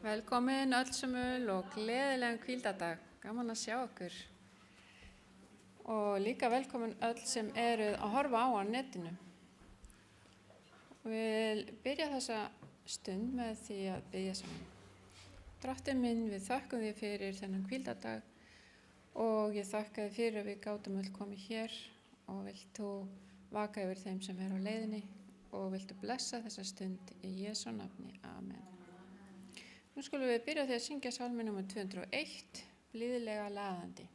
Velkomin öll sömul og gleðilegan hvíldardag. Gaman að sjá okkur. Og líka velkomin öll sem eruð að horfa á netinu. Við byrja þessa stund með því að biðja saman. Drottinn minn, við þökkum þér fyrir þennan hvíldardag og ég þakka þér fyrir að við gátum öll komið hér og vilt þú vaka yfir þeim sem eru á leiðinni og viltu blessa þessa stund í Jesú nafni. Amen. Nú skulum við byrja því að syngja sálmi nr. 201, Blíðlega laðandi.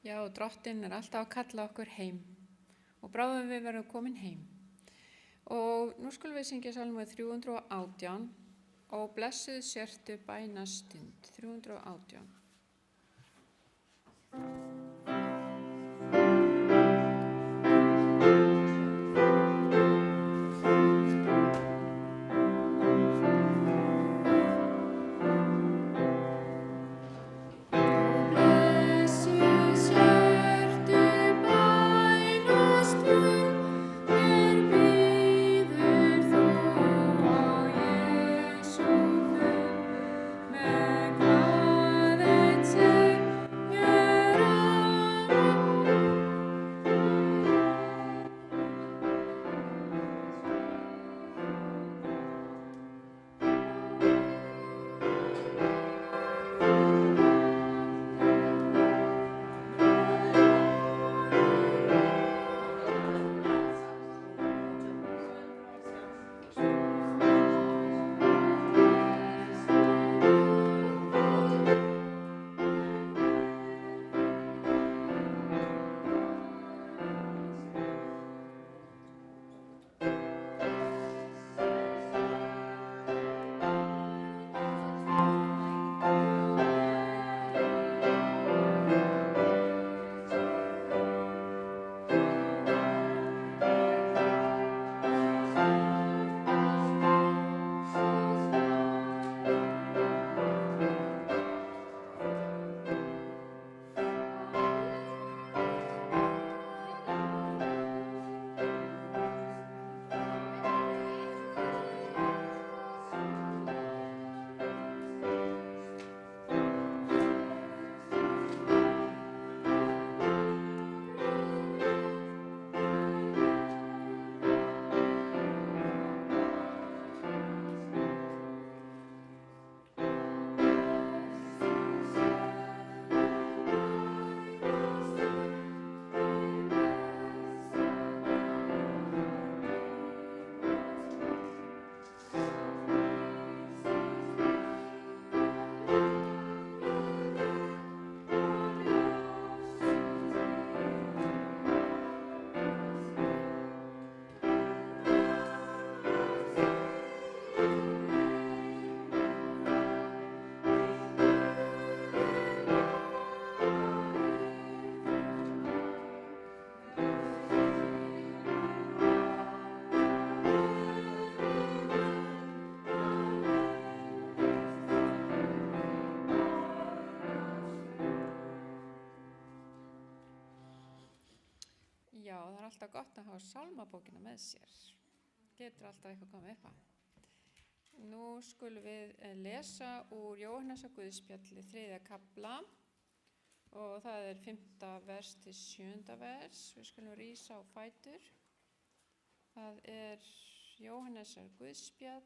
Já, Drottinn alltaf að kalla okkur heim og bráðum við verðum komin heim. Og nú skulum við syngja sálma 318 og blessuð sértu bænastund 318. Med glad Já, það er alltaf gott að hafa sálmabókina með sér. Getur alltaf eitthvað komið upp á. Nú skulum við lesa úr Jóhannesar Guðspjalli 3. kafla og það er 5. vers til 7. vers. Við skulum rísa á fætur. Það er Jóhannesar Guðspjall,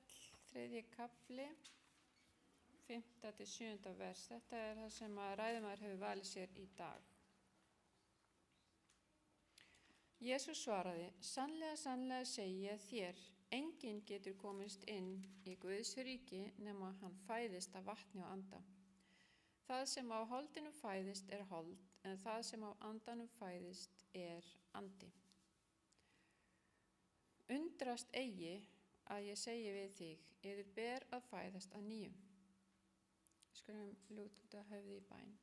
3. kafli, 5. til 7. vers. Þetta er það sem að ræðumaður hefur valið sér í dag. Jesús svaraði, sannlega, sannlega segi ég þér, enginn getur komist inn í Guðs ríki nema hann fæðist af vatni og anda. Það sem á holdinu fæðist er hold, en það sem á andanum fæðist er andi. Undrast eigi að ég segi við þig, yður ber að fæðast að nýju. Skulum lúta höfði í bæn.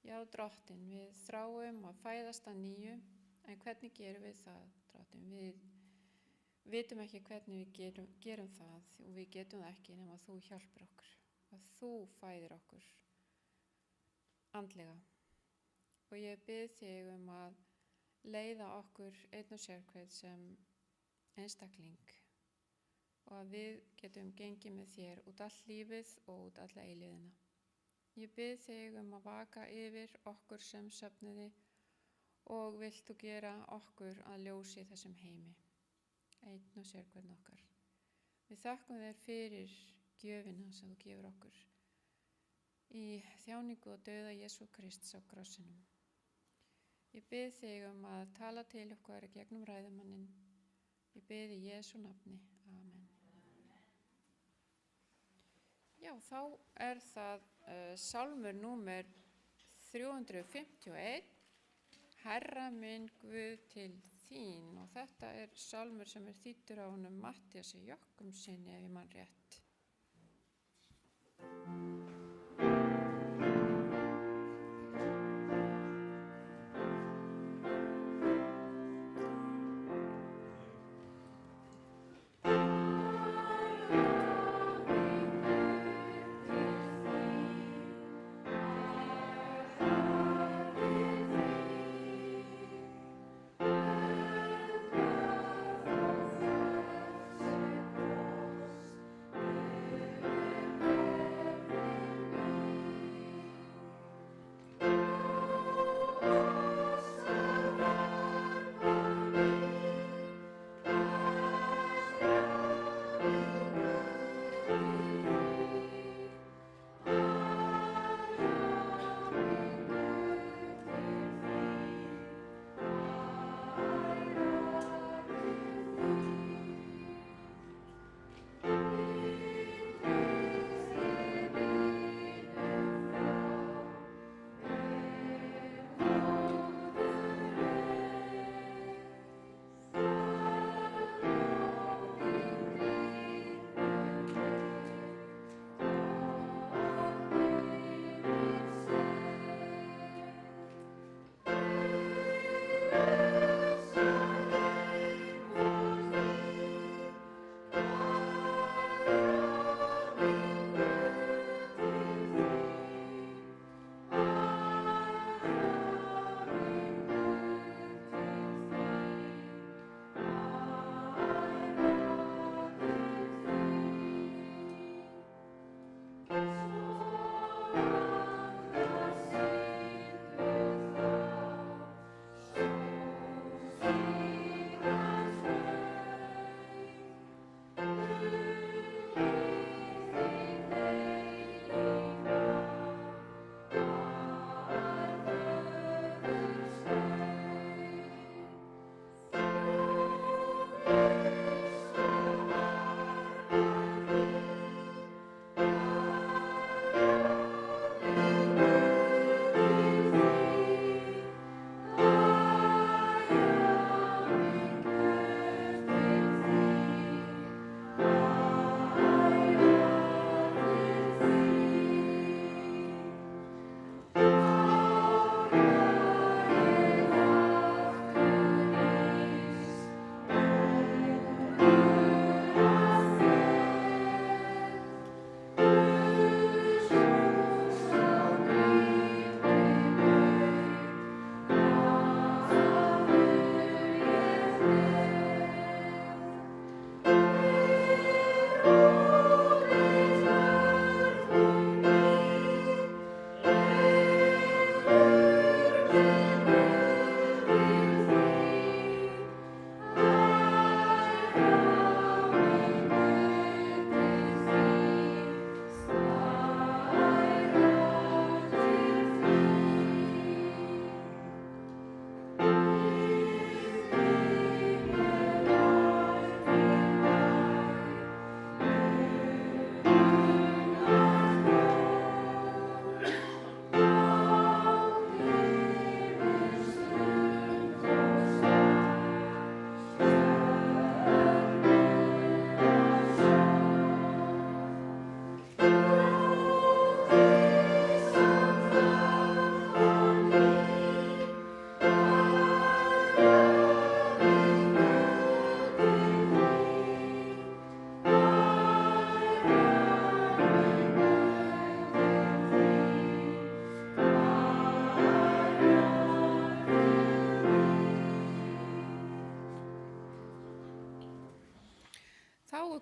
Já, Drottinn, við þráum að fæðast að nýju, en hvernig gerum við það, Drottinn? Við vitum ekki hvernig við gerum það og við getum það ekki nema þú hjálpir okkur, að þú fæðir okkur andlega. Og ég bið þig að leiða okkur einn og sérhvern sem einstakling og að við getum gengið með þér út all lífið og út alla eilífðina. Ég bið þig að vaka yfir okkur sem söfnuði og vilt þú gera okkur að ljósi í þessum heimi, einn og sérhvern okkar. Við þakkum þér fyrir gjöfina sem þú gefur okkur í þjáningu og dauða Jesú Krists á krossinum. Ég bið þig að tala til okkar gegnum ræðumanninn. Ég bið í Jesú nafni. Amen. Já, þá er það sálmur númer 351. Herra minn Guð til þín, og þetta er sálmur sem er þýddur á honum Matthíasi Jochumssyni ef ég man rétt.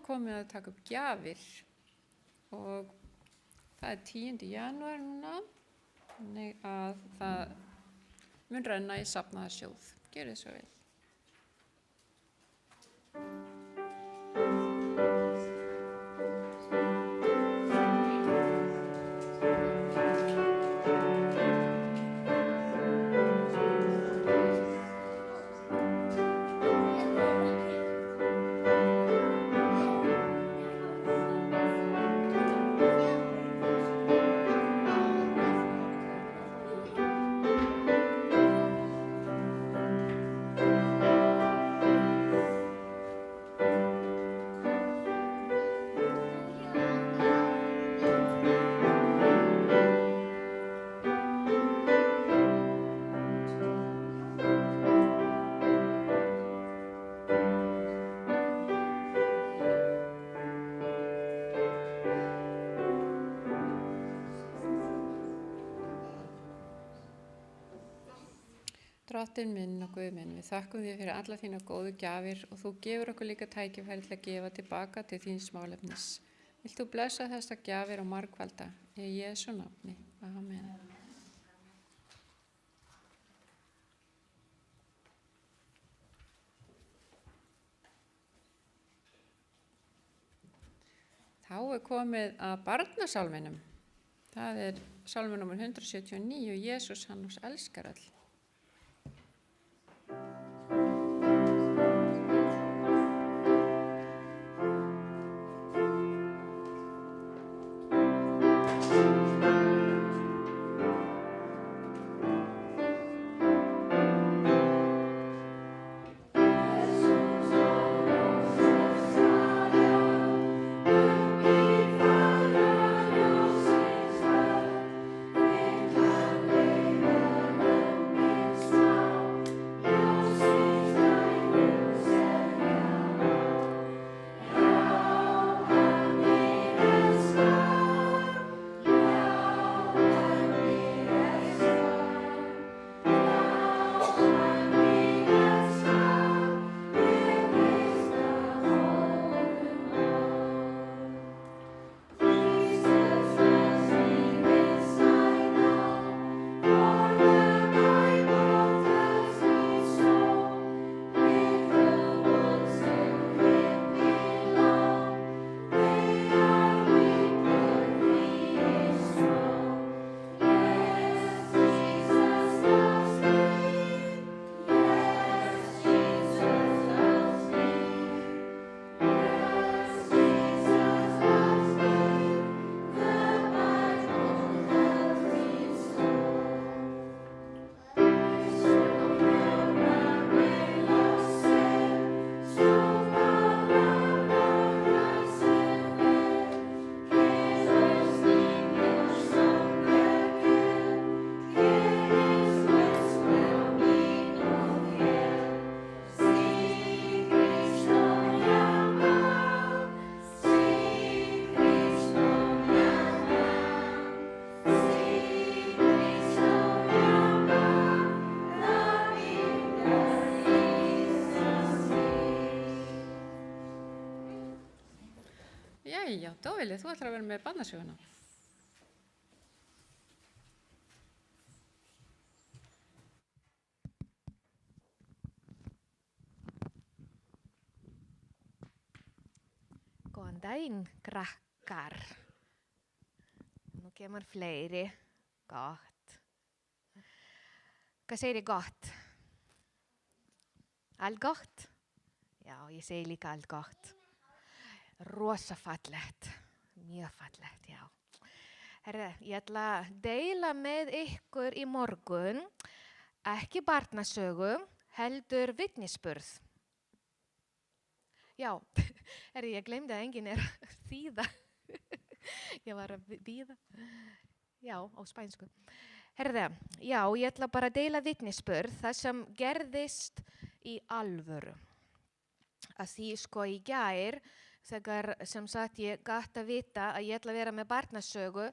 komið að taka upp gjafir og það 10. janúar núna, þannig að það mun renna í safnaðarsjóð. Gjörið svo vel. Drottinn minn og Guð minn, við þakkum þér fyrir alla þína góðu gjafir og þú gefur okkur líka tækifæri til að gefa tilbaka til þíns málefnis. Vilt þú blessa þessa gjafir og margfalda í Jesú nafni. Amen. Þá komið að barnasálminum. Það sálmi númer 179, Jesús hann oss elskar öll. Jæja, Dóvili, þú ætlar að vera með barnasöguna. Góðan daginn, krakkar. Nú kemur fleiri. Gott. Hvað segir þið gott? Allt gott? Já, ég segi líka allt gott. Rosa fallegt. Mjög fallegt, já. Herðu, ég ætla að deila með ykkur í morgun, ekki barnasögu, heldur vitnisburð. Já, herðu, ég gleymdi að enginn að þýða. Ég var að bíða. Já, á spænsku. Herðu, já, ég ætla bara að deila vitnisburð, það sem gerðist í alvöru. Að því sko í gær, þegar sem sagt ég gat að vita að ég ætla að vera með barnasögu,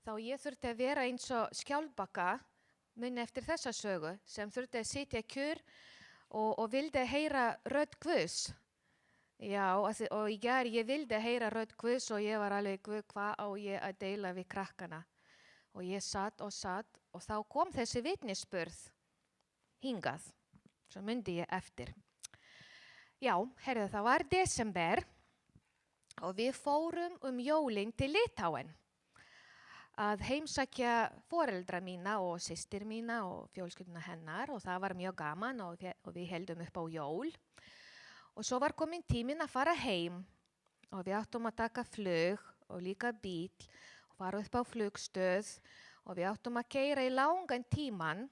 þá ég þurfti að vera eins og Skjálfbakka, muni eftir þessa sögu, sem þurfti að sitja kjur og vildi heyra rödd Guðs. Já, og í gær ég vildi heyra rödd Guðs og ég var alveg, Guð, hvað á ég að deila við krakkana? Og ég satt og þá kom þessi vitnisspurð hingað, svo myndi ég eftir. Já, heyrðu, það var desember og við fórum jólin til Litáen að heimsækja foreldra mína og systir mína og fjölskylduna hennar og það var mjög gaman og við heldum upp á jól. Og svo var komin tíminn að fara heim og við áttum að taka flug og líka bíl og fara upp á flugstöð og við áttum að keyra í langan tíman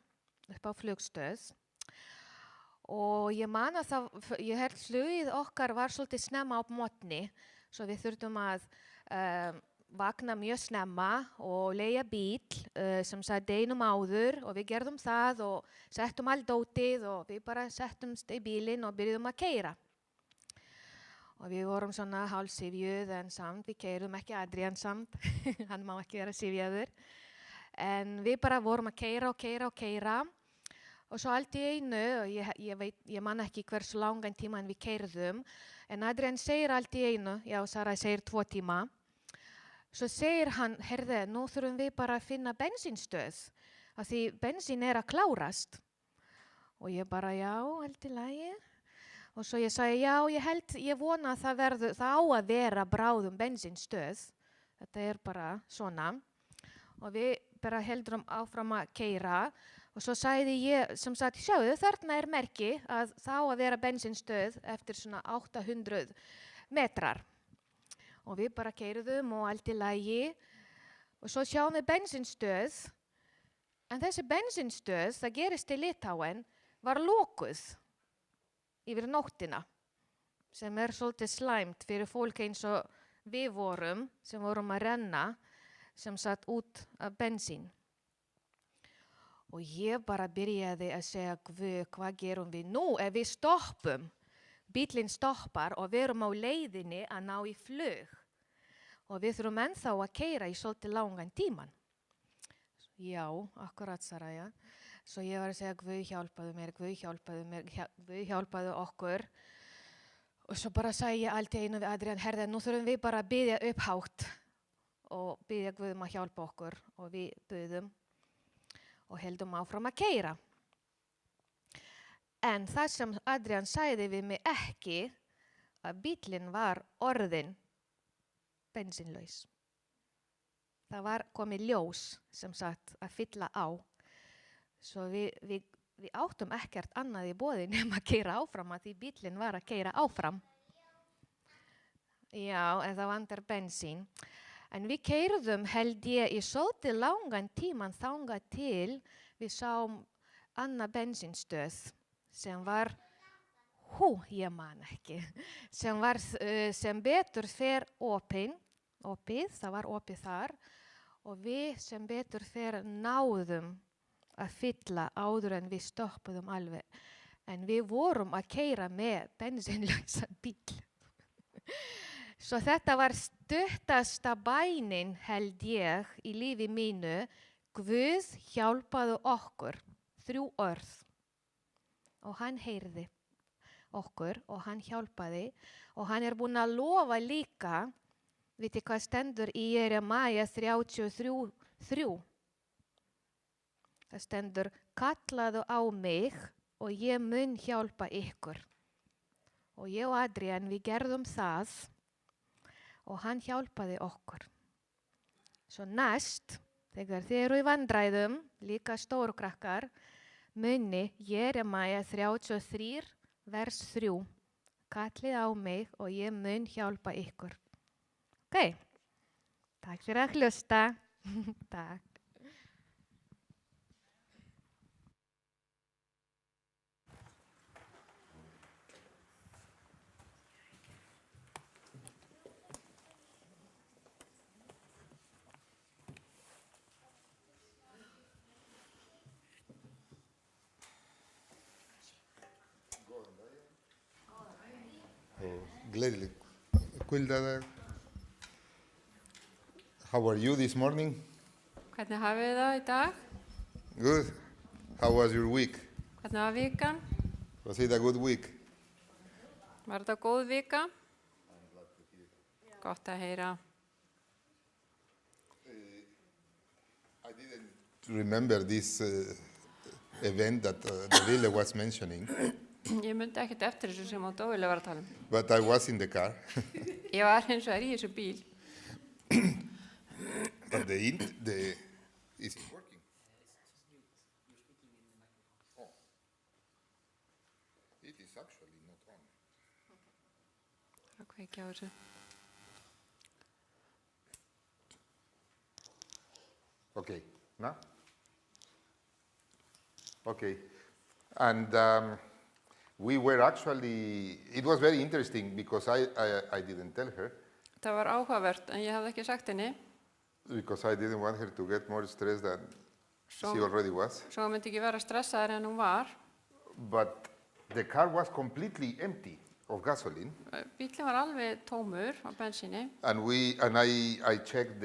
upp á flugstöð. Og ég man að ég held flugið okkar var svolítið snemma á morgni, svo við þurftum að vakna mjög snemma og leigja bíl sem sagt deginum áður og við gerðum það og settum allt dótið og við bara settumst í bílinn og byrjuðum að keyra. Og við vorum svona hálfsyfjuð en samt, við keyrum ekki Adrian samt, hann má ekki vera syfjaður. En við bara vorum að keyra. Og svo allt í einu, ég man ekki hversu langan tíma við keyrðum, en Adrian segir allt í einu, já, Sara segir 2 tíma. Svo segir hann, heyrðu, nú þurfum við bara að finna bensínstöð, af því bensín að klárast. Og ég bara, já, allt í lagi. Og svo ég sagði, já, ég vona að það á að vera bráðum bensínstöð. Þetta bara svona. Og við bara heldum áfram að keyra. Og svo sagði ég, sem sagt, sjáðu, þarna merki að það á að vera bensínstöð eftir svona 800 metrar. Og við bara keyrðum og allt í lagi. Og svo sjáum við bensínstöð. En þessi bensínstöð, það gerist í Litáen, var lokuð yfir nóttina, sem svolítið slæmt fyrir fólk eins og við vorum, sem vorum að renna, sem satt út af bensín. Og ég bara byrjaði að segja, Guð, hvað gerum við nú ef við stoppum? Bíllinn stoppar og við erum á leiðinni að ná í flug. Og við þurfum ennþá að keyra í svolítið langan tíman. Já, akkurat, Sara, já. Svo ég var að segja, Guð hjálpaðu okkur. Og svo bara sagði ég allt í einu við Adrian, herðu, nú þurfum við bara að biðja upphátt og biðja Guð að hjálpa okkur. Og við biðum og heldum áfram að keyra. En það sem Adrian sagði við mig ekki, að bíllinn var orðinn bensínlaus. Það var komið ljós sem sagt að fylla á. Svo við áttum ekkert annað í boði nema að keyra áfram að því bíllinn var að keyra áfram. Já, en það vantar bensín. En við keyrðum held ég í svolítið langan tíman þangað til við sáum annað bensínstöð sem var, ég man ekki, sem betur fer opið, það var opið þar og við sem betur fer náðum að fylla áður en við stoppuðum alveg. En við vorum að keyra með bensínlausa bíl. Svo þetta var stuttasta bænin held ég í lífi mínu. Guð hjálpaðu okkur, 3 orð. Og hann heyrði okkur og hann hjálpaði. Og hann búinn að lofa líka, viti hvað stendur í Jeremías 33:3. Það stendur, kallaðu á mig og ég mun hjálpa ykkur. Og ég og Adrian, við gerðum það og hann hjálpaði okkur. Svo næst, þegar þið eru í vandræðum, líka stórkrakkar, muni Jeremías 33, vers 3. Kallið á mig og ég mun hjálpa ykkur. Ok, takk fyrir að hlusta. Takk. Gladly. Quilda, how are you this morning? Hvernig hafið þið það í dag? Good. How was your week? Hvernig var vikan? Was it a good week? Var þetta góð vika? Gott að heyra. I didn't remember this event that Davile was mentioning, Ég myndi ekkert eftir þessu sem á Dóvili var að tala um. but I was in the car. Ég var hins vegar í þessu bíl. But is it working? Oh. It is actually not on. Það kveikja á þessu. Okay, now? Okay, and we were actually, it was very interesting because I didn't tell her, Það var áhugavert, en ég hafði ekki sagt henni, because I didn't want her to get more stressed than she So- already was. svo hún myndi ekki vera stressaðar en hún var. But the car was completely empty of gasoline, Bílinn var alveg tómur á bensíni I checked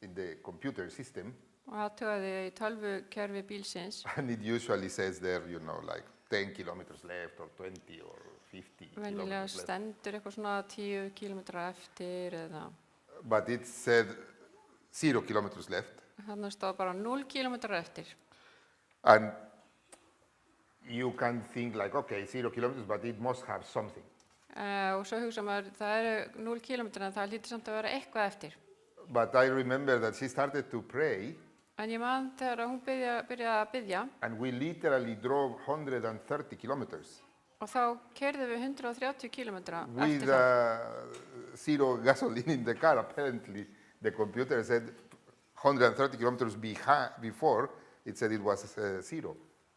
in the computer system, og það töði í tölvukerfi bílsins. and it usually says there, you know, like 10 kilometers left or 20 or 50 Venjulega kilometers left. stendur eitthvað svona 10 kilometra eftir eða But it said 0 kilometers left. þannig stóð bara 0 kilometrar eftir. And you can think like, okay, 0 kilometers, but it must have something. Og svo hugsa maður, það eru 0 kilometrar en það hlýtur samt að vera eitthvað eftir. But I remember that she started to pray, En ég man þegar hún byrjaði að biðja and we literally drove 130 kilometers og þá keyrðum við 130 kilometra with eftir það. zero gasoline in the car. Apparently, the computer said 130 kilometers before, it said it was zero.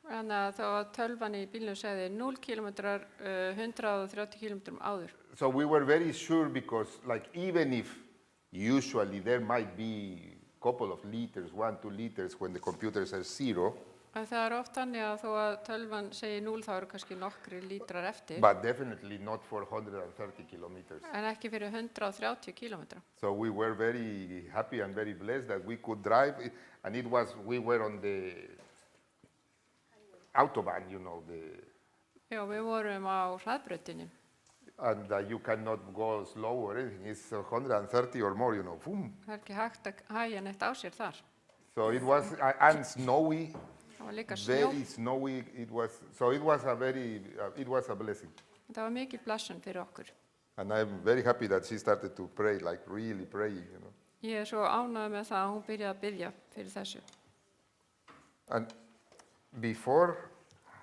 Þannig að þá var tölvan í bílnum segði 0 kilometrar 130 kilometrum áður. So we were very sure because, like, even if usually there might be a couple of liters, 1-2 liters, when the computer says zero, En það er oft þannig að þó að tölvan segi 0 þá eru kannski nokkri lítrar eftir but definitely not for 130 kilometers. en ekki fyrir 130 kilometra. So we were very happy and very blessed that we could drive, and we were on the autobahn, you know, Já, við vorum á hraðbrautinni and you cannot go slow or anything. It's 130 or more, you know, boom. Það er ekki hægt að hægja neitt á sér þar. So it was, and snowy, Það var líka snjó. very snowy. It was a blessing. Það var mikil blessun fyrir okkur. And I'm very happy that she started to pray, like really praying, you know. Ég er svo ánægð með það að hún byrjaði að biðja fyrir þessu. And before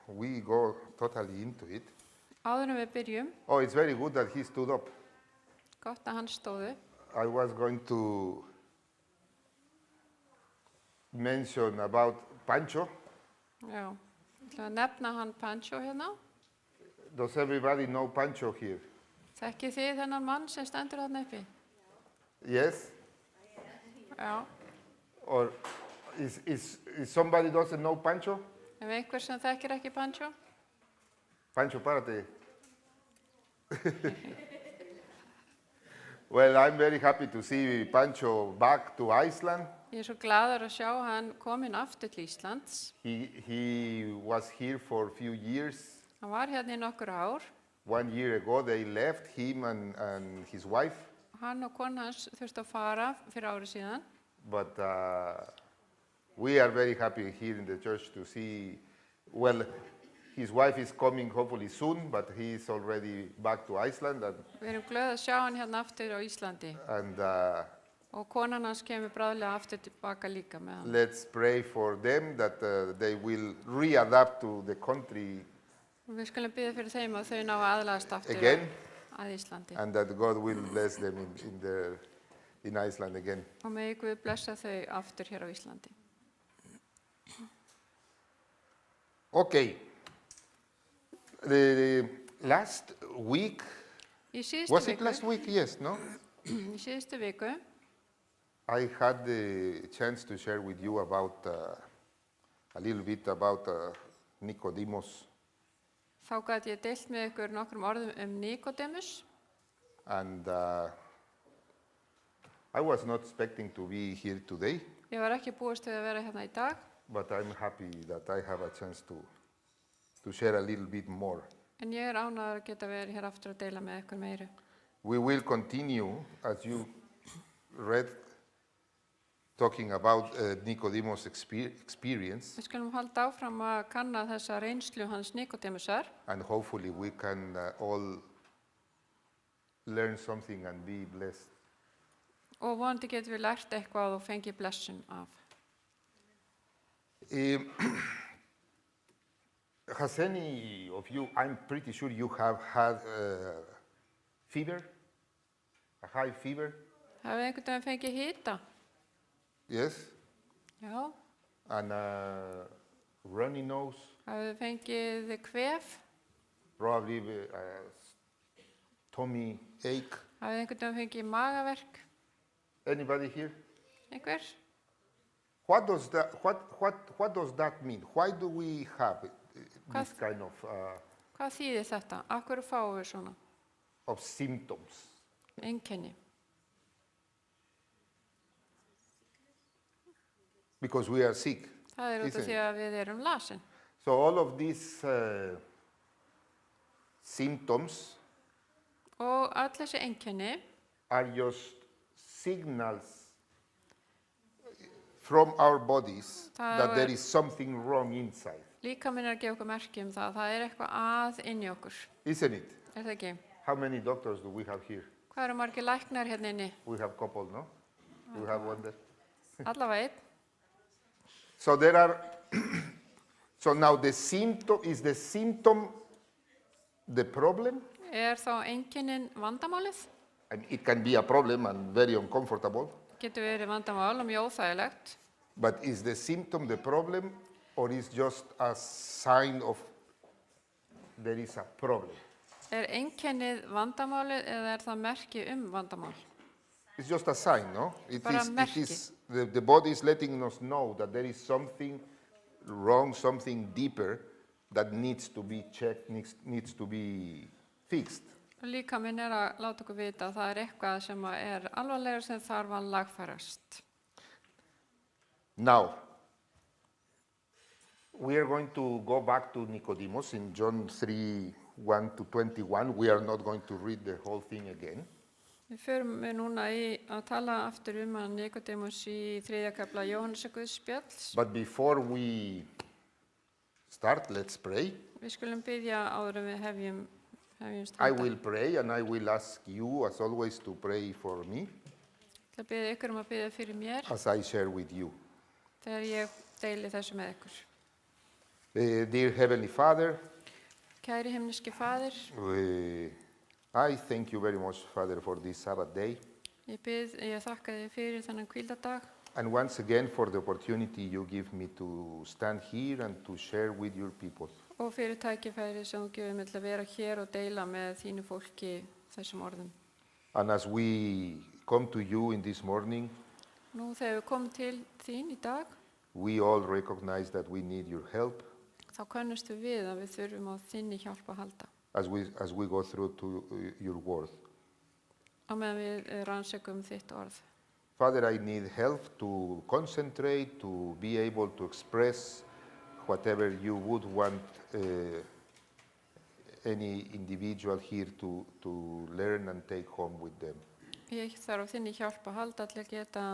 we go totally into it, Áður en við byrjum, oh, it's very good that he stood up. gott að hann stóðu. I was going to mention about Pancho. Já, ég ætla að nefna hann Pancho hérna. Does everybody know Pancho here? Þekkið þið þennan mann sem stendur þarna uppi? Yes? Já. Or is somebody doesn't know Pancho? Ef einhver sem þekkir ekki Pancho? Pancho, párate. Well, I'm very happy to see Pancho back to Iceland. Ég er svo glaður að sjá hann kominn aftur til Íslands. He was here for a few years. Hann var hérna í nokkur ár. 1 year ago, they left, him and his wife. Hann og kona hans þurfti að fara fyrir ári síðan. But we are very happy here in the church to see, well, his wife is coming hopefully soon, but he is already back to Iceland. Við erum glöð að sjá hann hérna aftur á Íslandi. And Og konan hans kemur bráðlega aftur tilbaka líka með hann. let's pray for them that they will readapt to the country Og við skulum biðja fyrir þeim að þau ná að aðlagast aftur again, að Íslandi. and that God will bless them in Iceland again. Og megi Guð blessa þau aftur hér á Íslandi. Okay. The last week, Í síðustu was it viku, last week? Yes, no? í síðustu viku I had the chance to share with you about a little bit about Nicodemus, þá gat ég deilt með ykkur nokkrum orðum Nikodemus. and I was not expecting to be here today, Ég var ekki búist við að vera hérna í dag, but I'm happy that I have a chance to share a little bit more. En ég ánægður að geta verið hér aftur að deila með ykkur meiru. We will continue, as you read, talking about Nicodemus' experience, Við skulum halda áfram að kanna þessa reynslu hans Nikodémusar and hopefully we can all learn something and be blessed. og vonandi getum við lært eitthvað og fengið blessun af. Has any of you, I'm pretty sure you have had fever, a high fever, Hafið einhvern veginn fengið hita? yes, Já. and runny nose, Hafið fengið kvef? probably tummy ache. Hafið einhvern veginn fengið magaverk? Anybody here? Einhver? What does that mean? Why do we have this kind Hvað þýðir þetta? Af hverju fáum við svona of symptoms? einkenni? Because we are sick. Það út af Isn't því að við erum lasin. So all of these symptoms Og öll þessi einkenni are just signals from our bodies that there is something wrong inside, líkaminn að gefa okkur merki það. Það eitthvað að inn í okkur. isn't it? Það ekki? How many doctors do we have here? Hvað eru margir læknar hérna inni? We have a couple, no? We have one there. Allavega einn. So there are, so now the symptom the problem? Þá einkennin vandamálið? And it can be a problem and very uncomfortable, Getur verið vandamál og mjög óþægilegt. but is the symptom the problem or is just a sign of there is a problem? Einkennið vandamálið eða það merki vandamál? It's just a sign, no? It Bara is, merki. the body is letting us know that there is something wrong, something deeper that needs to be checked, needs to be fixed. Líkaminn að láta okkur vita að það eitthvað sem alvarlegur sem þarf að lagfærast. Now, we are going to go back to Nicodemus in John 3:1-21. We are not going to read the whole thing again. Við förum núna að tala aftur að Nikodémus í 3. kafla Jóhannesar Guðspjalls. But before we start, let's pray. Við skulum biðja áður en við hefjum I will pray and I will ask you, as always, to pray for me Það biðja ykkur að biðja fyrir mér as I share with you. þegar ég deili þessu með ykkur. Dear Heavenly Father, Kæri himneski Faðir, I thank you very much, Father, for this Sabbath day. ég þakka þér fyrir þennan hvíldardag And once again for the opportunity you give me to stand here and to share with your people. og fyrir tækifæri sem þú gefur mig til að vera hér og deila með þínu fólki þessum orðum. And as we come to you in this morning, Nú þegar við komum til þín í dag, we all recognize that we need your help þá könnumst við að við þurfum á þinni hjálp að halda. as we go through to your word. Á meðan við rannsökum þitt orð. Father, I need help to concentrate, to be able to express whatever you would want any individual here to learn and take home with them. Ég þarf á þinni hjálp að halda til að geta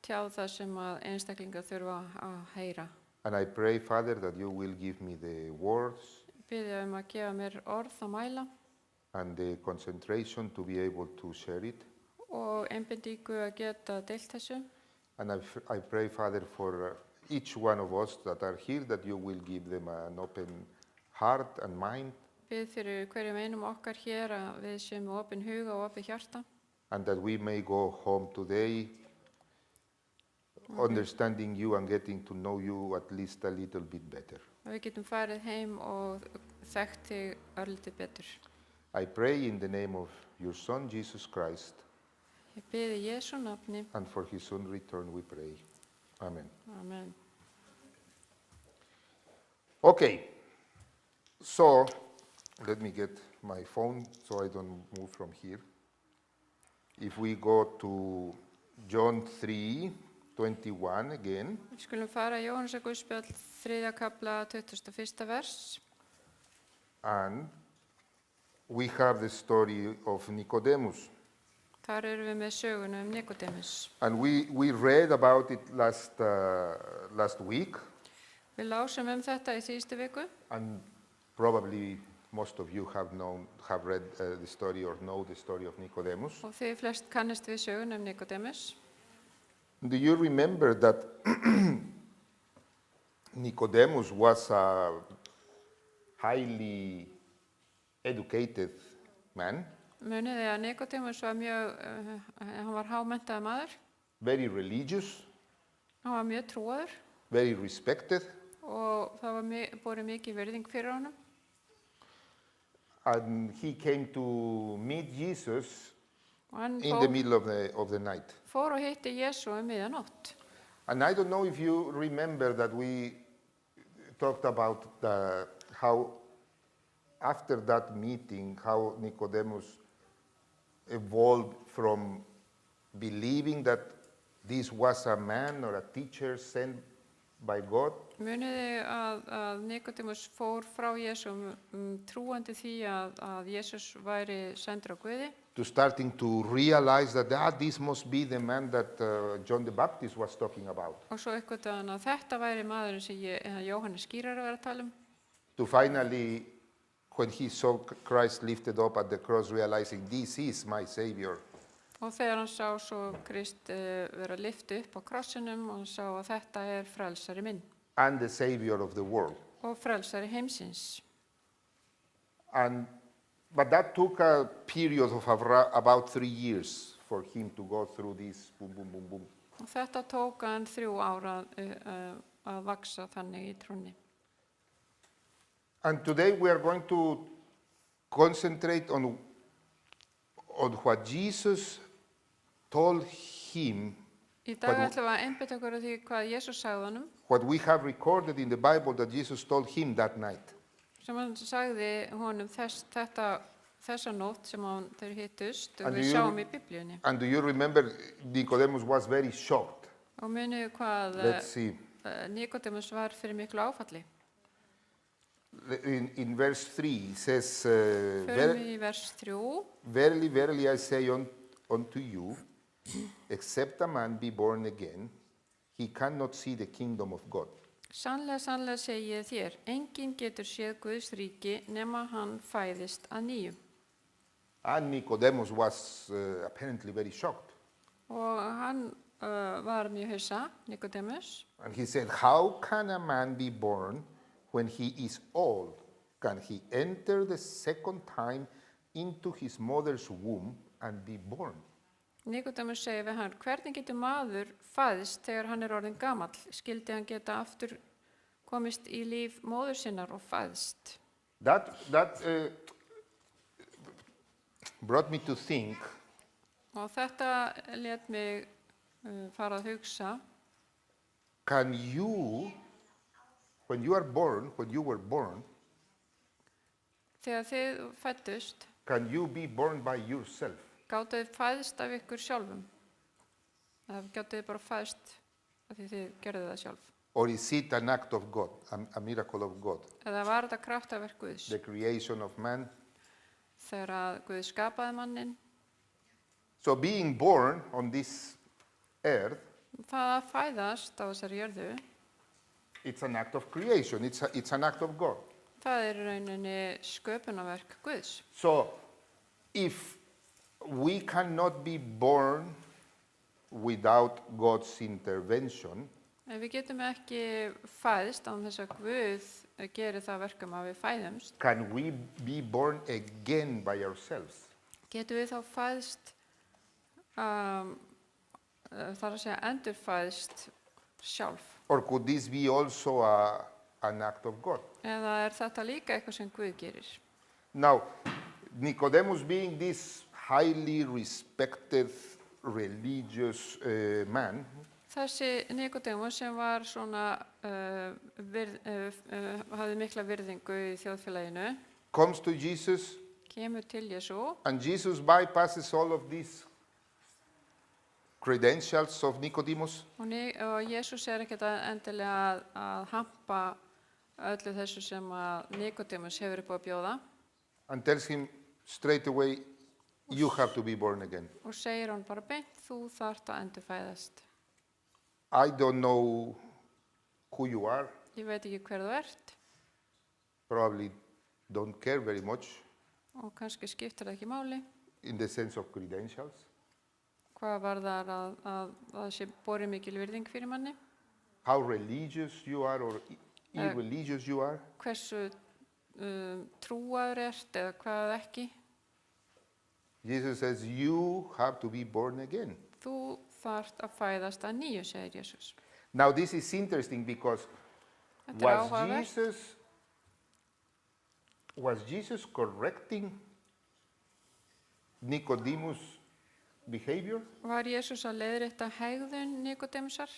tjáð það sem að einstaklingar þurfa að heyra. And I pray, Father, that you will give me the words Biðja að gefa mér orð að mæla and the concentration to be able to share it. og einbindingu að geta deilt þessu. And I pray, Father, for each one of us that are here, that you will give them an open heart and mind, Bið fyrir hverjum einum okkar hér að við séum með opinn huga og opið hjarta. and that we may go home today understanding you and getting to know you at least a little bit better. Að við getum farið heim og þekkt þig örlítið betur. I pray in the name of your Son, Jesus Christ, Ég biði í Jesú nafni. and for his soon return we pray. Amen. Amen. Okay, so let me get my phone so I don't move from here. If we go to John 3:21 again, Við skulum fara í Jóhannesar Guðspjall 3. kafla 21. vers. and we have the story of Nicodemus. Þar erum við með söguna Nikodemus. And we read about it last week, Við lásum þetta í síðustu viku and probably most of you have read the story or know the story of Nicodemus. og þið flest kannist við söguna Nikodemus. Do you remember that Nicodemus was a highly educated man, Munið þið að Nikodemus var hann var hámenntaður maður, very religious, hann var mjög trúaður very respected, og það var borið mikið virðing fyrir honum. and he came to meet Jesus Og hann in the middle of the night. fór og hitti Jésu miðjanótt. And I don't know if you remember that we talked about how after that meeting, how Nicodemus evolved from believing that this was a man or a teacher sent by God Munið þið að Nikodemus fór frá Jésu trúandi því að Jésus væri sendur á Guði, to starting to realize that this must be the man that John the Baptist was talking about. og svo uppgötvaði hann að þetta væri maðurinn sem Jóhannes skýrari var að tala To finally, when he saw Christ lifted up at the cross, realizing this is my Savior. Og þegar hann sá svo Krist vera lyftu upp á krossinum og hann sá að þetta frelsari minn And the Savior of the world. og frelsari heimsins. But that took a period of about 3 years for him to go through this boom, boom, boom, boom. Og þetta tók hann 3 ár að vaksa þannig í trúnni. And today we are going to concentrate on what Jesus told him, Í dag ætlum við að einbeita okkur á því hvað Jesús sagði honum, what we have recorded in the Bible that Jesus told him that night. sem hann sagði honum þessa nótt sem þeir hittust og And við do you- sjáum í Biblíunni. And do you remember Nicodemus was very shocked? Og munið hvað Let's see. Nikodemus var fyrir miklu áfalli. In verse 3 it says, Förum við í vers 3. Verily, verily, I say unto you, except a man be born again, he cannot see the kingdom of God. Sannlega, sannlega segi ég þér, enginn getur séð Guðs ríki nema hann fæðist að nýju. And Nicodemus was apparently very shocked. Og hann var mjög hissa, Nikodemus, And he said, how can a man be born when he is old? Can he enter the second time into his mother's womb and be born? Nikodemus segir við hann, hvernig getur maður fæðist þegar hann orðinn gamall? Skildi hann geta aftur komist í líf móður sinnar og fæðst? That brought me to think, Og þetta lét mig fara að hugsa, can you, when you were born, þegar þið fæddust, can you be born by yourself? gátu þið fæðst af ykkur sjálfum? Það gátu þið bara fæðst af því þið gerðu það sjálf? Or is it an act of God, a miracle of God? Eða var þetta kraftaverk Guðs? The creation of man? Þegar að Guð skapaði mannin, So being born on this earth, það að fæðast á þessari jörðu, it's an act of creation, it's an act of God. það í rauninni sköpunarverk Guðs. So if we cannot be born without God's intervention, En við getum ekki fæðst án þess að Guð gerir það verkum að við fæðumst. can we be born again by ourselves? Getum við þá fæðst, þar að segja endurfæðst sjálf? Or could this be also an act of God? Eða þetta líka eitthvað sem Guð gerir? Now, Nicodemus being this highly respected religious man, Þessi Nikodemus sem var svona, hafði mikla virðingu í þjóðfélaginu, comes to Jesus, kemur til Jesú and Jesus bypasses all of these credentials of Nicodemus og Jesús ekkert endilega að hampa öllu þessu sem að Nikodemus hefur upp á að bjóða and tells him, straight away, you have to be born again. og segir hann bara beint, þú þarft að endurfæðast. I don't know who you are, Ég veit ekki hver þú ert probably don't care very much og kannski skiptir það ekki máli. in the sense of credentials. Hvað var þar að það sé borið mikil virðing fyrir manni? How religious you are or irreligious you are. Hversu trúaður ert eða hvað ekki? Jesus says you have to be born again. Þú þarft að fæðast að nýju, segir Jesús. Now this is interesting because Þetta er áhugavert. was Jesus correcting Nicodemus' behavior? Var Jesús að leiðrétta hegðun Nikodemsar?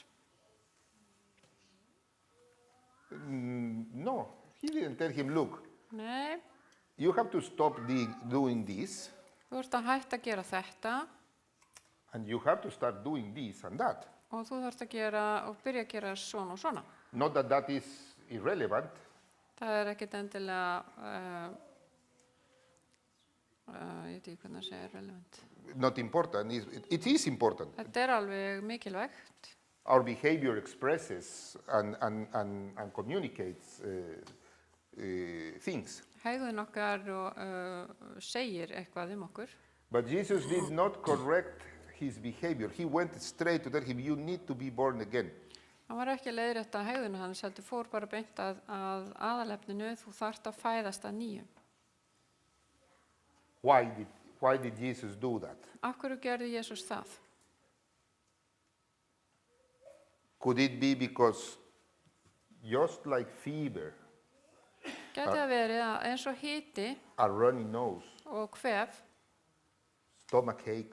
No, he didn't tell him, look, Nei, you have to stop doing this þú ert að hætta að gera þetta and you have to start doing this and that. og þú þarft að gera og byrja að gera svona og svona. Not that that is irrelevant, Það er ekkert endilega, ég veit ekki hvernig að segja relevant. not important. It is important. Þetta er alveg mikilvægt. Our behavior expresses and communicates things. Hegðun okkar og segir eitthvað okkur. But Jesus did not correct his behavior. He went straight to tell him, you need to be born again. Hann var ekki að leiðrétta hegðuna hans, heldur fór bara beint að aðalefninu, þú þarft að fæðast að nýju. Why did Jesus do that? Af hverju gerði Jesús það? Could it be because just like fever, Gæti það verið að eins og hiti a runny nose, og kvef, stomachache,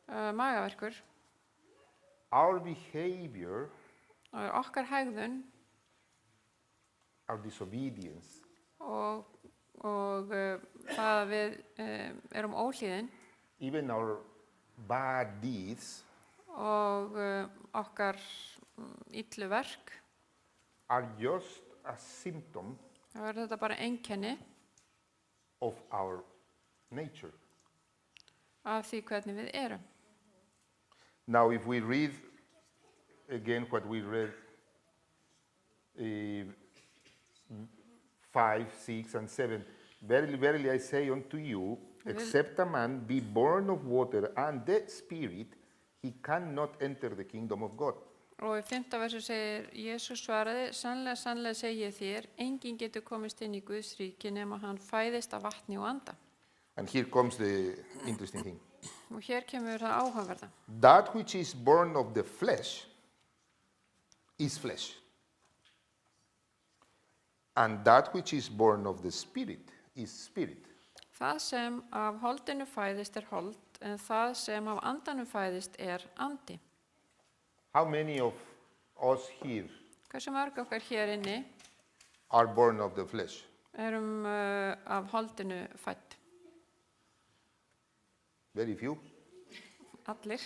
magaverkur, our behavior, okkar hegðun our disobedience, og það að við erum óhlýðin even our bad deeds og okkar illu verk, are just a symptom þá er þetta bara einkenni of our nature. af því hvernig við erum. Now, if we read again what we read 5, 6, and 7, verily, verily, I say unto you, except a man be born of water and the Spirit, he cannot enter the kingdom of God. Og í 5. versu segir, Jesús svaraði, sannlega, sannlega segi ég þér, enginn getur komist inn í Guðs ríki nema hann fæðist af vatni og anda. And here comes the interesting thing. Og hér kemur það áhugaverða. That which is born of the flesh is flesh. And that which is born of the Spirit is spirit. Það sem af holdinu fæðist er hold, en það sem af andanum fæðist er andi. How many of us here Hversu mörg okkar hér inni are born of the flesh? erum af holdinu fædd? Very few. Allir.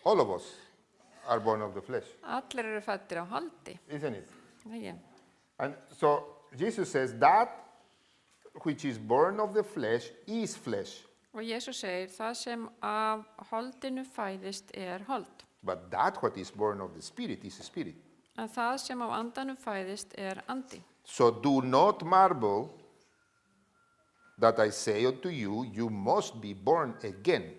All of us are born of the flesh, Allir eru fæddir á holdi. isn't it? Nei. And so Jesus says that which is born of the flesh is flesh, Og Jesús segir, það sem af holdinu fæðist er hold. but that what is born of the Spirit is spirit. En það sem af andanum fæðist er andi. So do not marvel that I say unto you, you must be born again.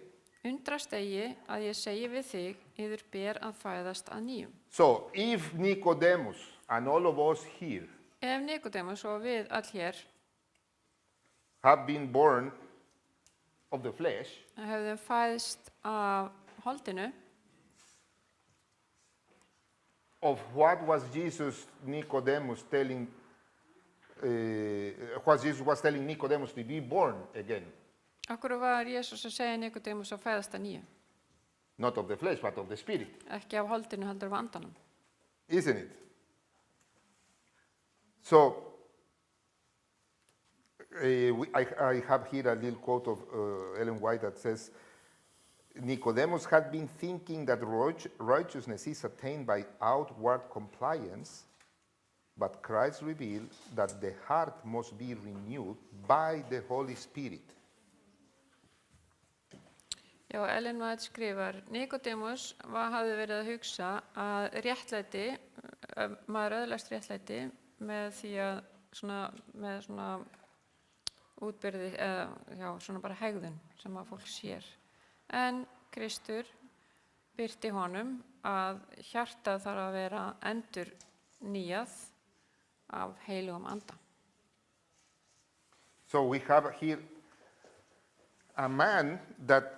Undrast eigi að ég segi við þig, yður ber að fæðast að nýjum. So if Nicodemus and all of us here Ef Nikodemus og við all hér have been born of the flesh, hefðum fæðst af holdinu, of what was Jesus Nicodemus telling, what Jesus was telling Nicodemus to be born again, okkur var Jesús að segja Nikodemus að fæðast að nýju. not of the flesh, but of the Spirit, Ekki af holdinu heldur af andanum. isn't it? So, I have here a little quote of Ellen White that says, Nicodemus had been thinking that righteousness is attained by outward compliance, But Christ revealed that the heart must be renewed by the Holy Spirit. Já, Ellen White skrifar, Nicodemus hafði verið að hugsa að réttlæti, maður öðlast réttlæti með því að með útbyrði eða já, svona bara hegðun sem að fólk sér. En Kristur birti honum að hjartað þarf að vera endurnýjað af heilugum anda. So we have here a man that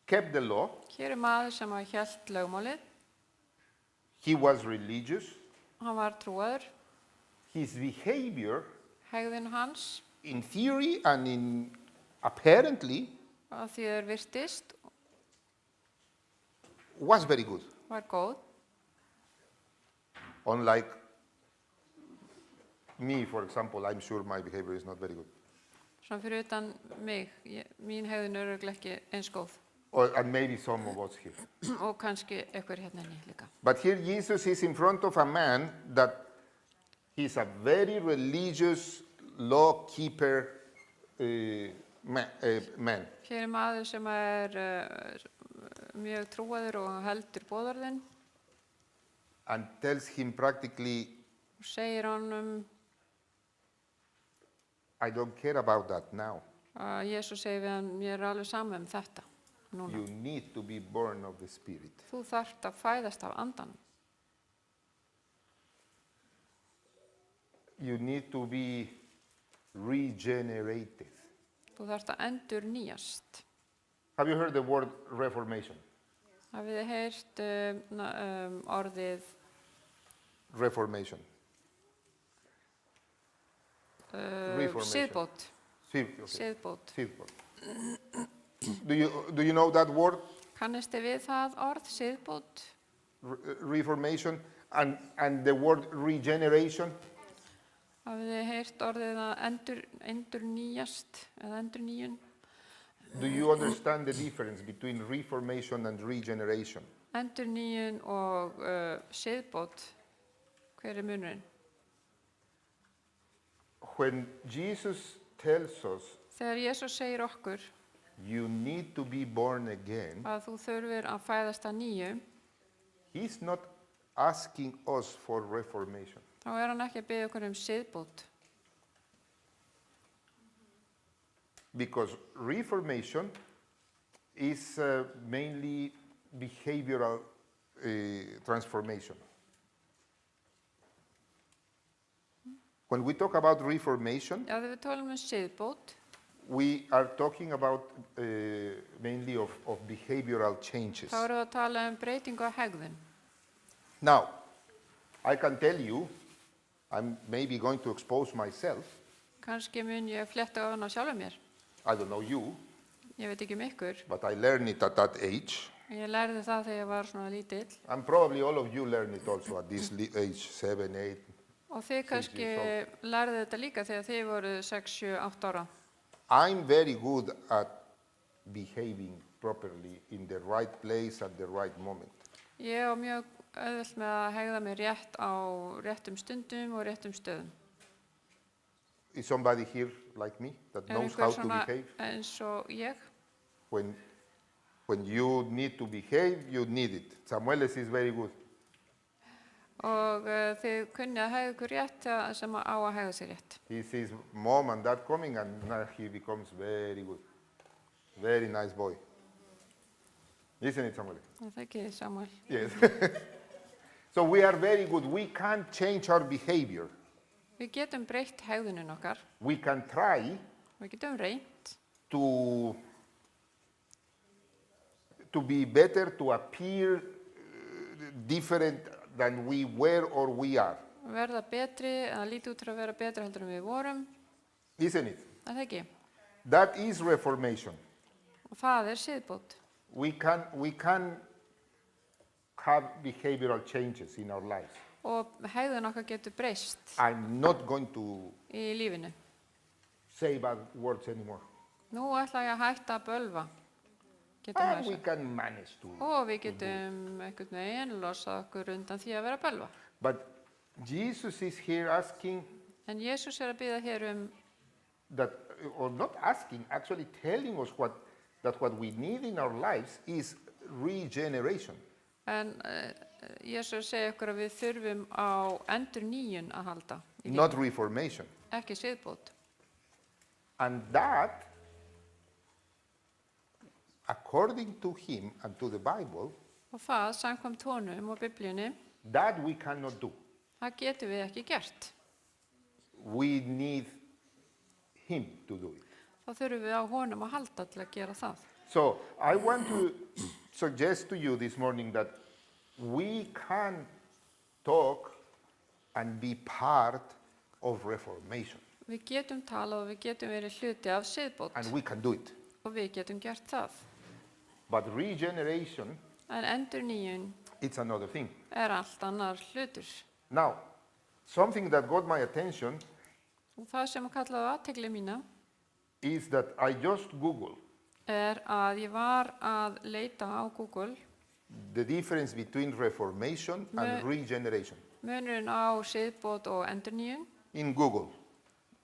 kept the law. Hér maður sem að hélt lögmálið, He was religious. hann var trúaður, His behavior, hegðun hans in theory and in apparently, að því þeir virtist was very good. var góð. Unlike me, for example, I'm sure my behavior is not very good. Svona fyrir utan mig, mín hegðun er örugglega ekki eins góð And maybe some of us here. og kannski einhver hérna inni líka. But here Jesus is in front of a man that he's a very religious, law-keeper man. Hér maður sem mjög trúaður og heldur boðorðin And tells him practically, og segir honum I don't care about that now. að Jesús segir við hann, mér alveg sama þetta núna. You need to be born of the Spirit. Þú þarft að fæðast af andanum. You need to be regenerated. Þú þarft að endurnýjast. Have you heard the word reformation? Hafið þið heyrt orðið Reformation. Reformation. siðbót? Okay. Siðbót. Siðbót. Do you know that word? Kannist þið við það orð, siðbót? Reformation and the word regeneration? Hafið þið heyrt orðið að endurnýjast eða endurnýjun? Do you understand the difference between reformation and regeneration? Endurnýjun og siðbót, hver munurinn? When Jesus tells us Þegar Jesús segir okkur you need to be born again, að þú þurfir að fæðast að nýju, he's not asking us for reformation. þá hann ekki að biðja okkur siðbót. Because reformation is mainly behavioral transformation. When we talk about reformation, Já, þegar við tölum siðbót, we are talking about mainly of behavioral changes. þá erum við að tala breytingu á hegðun. Now, I can tell you, I'm maybe going to expose myself. Kannski mun ég fletta á hana sjálfum mér. I don't know you, Ég veit ekki ykkur. but I learned it at that age. Ég lærði það þegar ég var svona lítill. And probably all of you learned it also at this age, 7, 8. Og þið kannski lærðu þetta líka þegar þið voru 6, 7, 8 ára. I'm very good at behaving properly in the right place at the right moment. Ég á mjög auðvelt með að hegða mig rétt á réttum stundum og réttum stöðum. Is somebody here like me that knows how to behave? Eins og ég? When you need to behave, you need it. Samueles is very good. Og þið kunnið að hegða ykkur rétt sem á að hegða sér rétt. He sees mom and dad coming and now he becomes very good. Very nice boy. Isn't it, Samuel? Það ekki, Samuel. Yes. So we are very good. We can't change our behavior. Við getum breytt hegðunin okkar. We can try Við getum reynt to be better, to appear different than we were or we are. verða betri, að líti út til að vera betri heldur en við vorum. Isn't it? Það ekki. That is reformation. Og það siðbót. We can have behavioral changes in our lives. Og hegðun okkar getur breyst I'm not going to í lífinu. say bad words anymore. Nú ætla ég að hætta að bölva. Getum And við we sagt. can manage to. Og við getum einhvern veginn losað okkur undan því að vera að bölva. But Jesus is here asking En Jésús að biðja hér that, or not asking, actually telling us that what we need in our lives is regeneration. en Jésús segir okkur að við þurfum á endurnýjun að halda. í Not lífinu. reformation. Ekki siðbót. And that, according to him and to the Bible, Og það, samkvæmt honum og biblíunni, that we cannot do. það getum við ekki gert. We need him to do it. Þá þurfum við á honum að halda til að gera það. So I want to suggest to you this morning that we can talk and be part of reformation, Við getum talað og við getum verið hluti af siðbót and we can do it. og við getum gert það. But regeneration, En endurnýjun it's another thing. allt annar hlutur. Now, something that got my attention Og það sem kallaði athygli mína is that I just Googled að ég var að leita á Google the difference between reformation and regeneration munurinn á siðbót og endurnýjun. in Google.